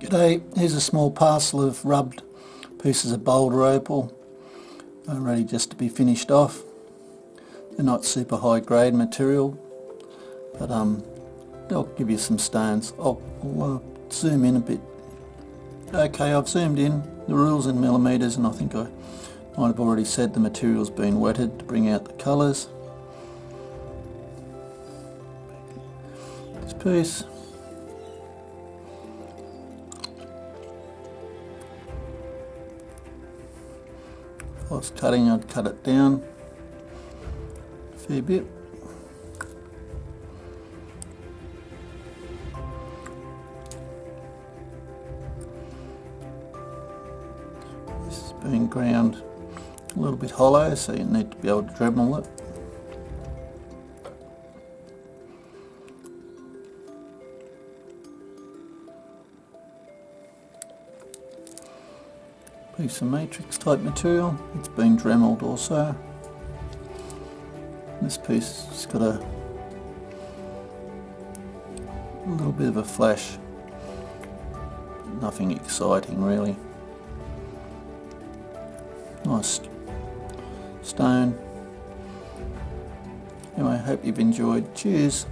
G'day, here's a small parcel of rubbed pieces of Boulder Opal, ready just to be finished off. They're not super high grade material, but they'll give you some stones. I'll zoom in a bit. Okay, I've zoomed in. The rule's in millimetres, and I think I might have already said the material's been wetted to bring out the colours. This piece. If I was cutting, I'd cut it down a fair bit. This has been ground a little bit hollow, so you need to be able to Dremel it. Piece of matrix type material, it's been Dremelled also. This piece has got a little bit of a flash, nothing exciting really. Nice stone. Anyway, hope you've enjoyed. Cheers.